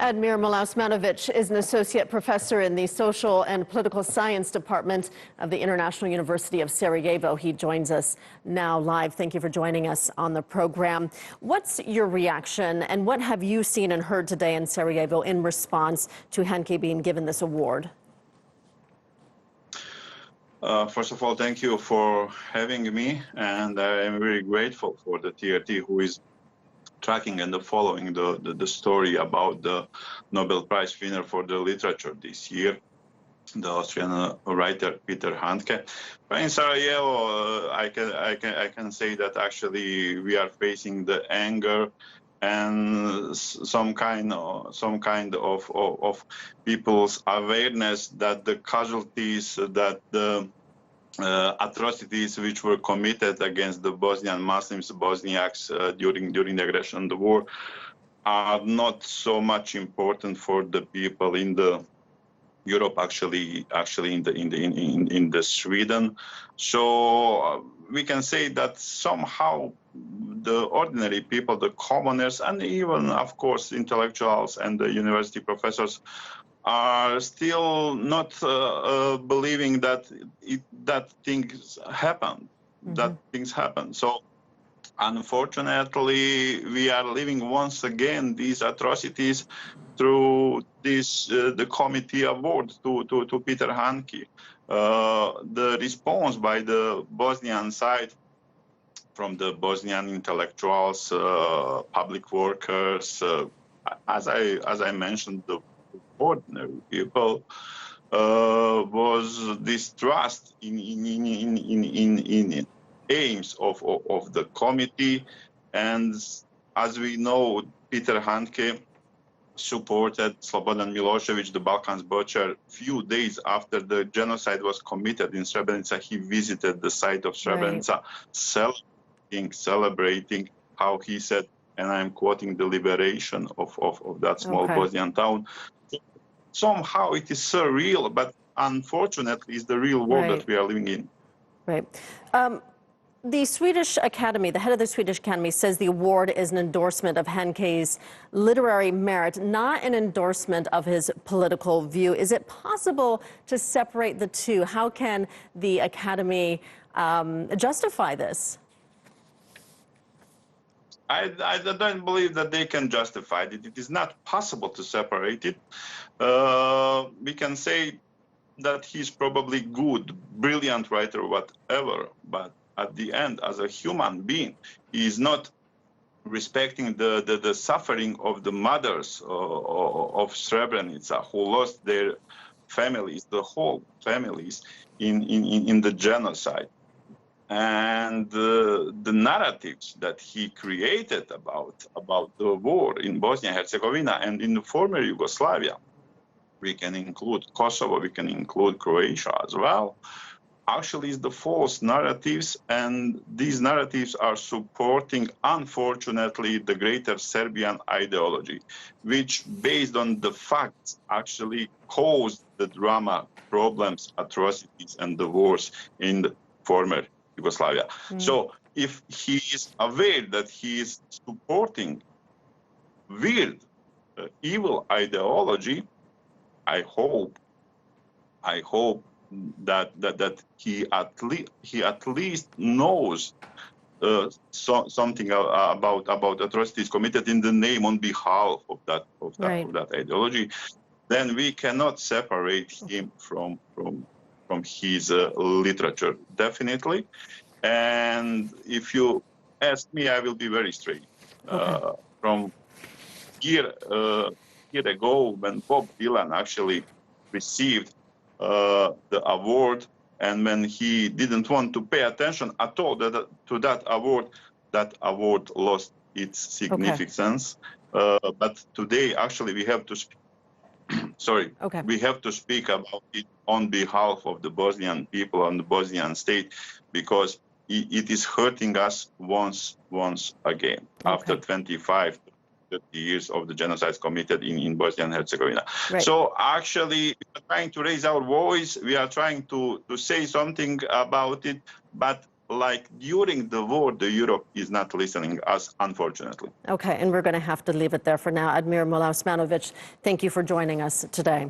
Admir Mulaosmanovic is an associate professor in the Social and Political Science Department of the International University of Sarajevo. He joins us now live. Thank you for joining us on the program. What's your reaction and what have you seen and heard today in Sarajevo in response to Handke being given this award? First of all, thank you for having me, and I am very grateful for the TRT who is tracking and following the story about the Nobel Prize winner for the literature this year, the Austrian writer Peter Handke. In Sarajevo, I can say that actually we are facing the anger and some kind of people's awareness that the casualties, that the atrocities which were committed against the Bosnian Muslims, Bosniaks during the aggression, the war, are not so much important for the people in the Europe, actually in the Sweden. So we can say that somehow the ordinary people, the commoners, and even of course intellectuals and the university professors are still not believing that things happen, that things happen. So unfortunately, we are living once again these atrocities through this the committee award to Peter Handke. The response by the Bosnian side, from the Bosnian intellectuals, public workers, as I mentioned, the ordinary people, was distrust in aims of the committee. And as we know, Peter Handke supported Slobodan Milosevic, the Balkans butcher. Few days after the genocide was committed in Srebrenica, he visited the site of Srebrenica, celebrating how he said, and I'm quoting, the liberation of that small Bosnian town. Somehow it is surreal, but unfortunately it's the real world that we are living in. Right. The Swedish Academy, the head of the Swedish Academy, says the award is an endorsement of Handke's literary merit, not an endorsement of his political view. Is it possible to separate the two? How can the Academy justify this? I don't believe that they can justify it. It is not possible to separate it. We can say that he's probably good, brilliant writer, whatever, but at the end, as a human being, he is not respecting the suffering of the mothers of Srebrenica, who lost their families, the whole families, in the genocide. And the narratives that he created about the war in Bosnia and Herzegovina and in the former Yugoslavia, we can include Kosovo, we can include Croatia as well, actually is the false narratives, and these narratives are supporting, unfortunately, the greater Serbian ideology, which, based on the facts, actually caused the drama, problems, atrocities, and the wars in the former Yugoslavia. So if he is aware that he is supporting weird, evil ideology, I hope that he at least knows something about atrocities committed in the name, on behalf of that ideology. Then we cannot separate him from his literature, definitely. And if you ask me, I will be very straight. From year ago, when Bob Dylan actually received the award, and when he didn't want to pay attention at all to that award lost its significance. But today, actually, we have to speak. We have to speak about it on behalf of the Bosnian people and the Bosnian state, because it is hurting us once again after 25, 30 years of the genocides committed in Bosnia and Herzegovina. So actually, we are trying to raise our voice. We are trying to say something about it, but like during the war, the Europe is not listening us, unfortunately. Okay, and we're going to have to leave it there for now. Admir Mulaosmanovic, thank you for joining us today.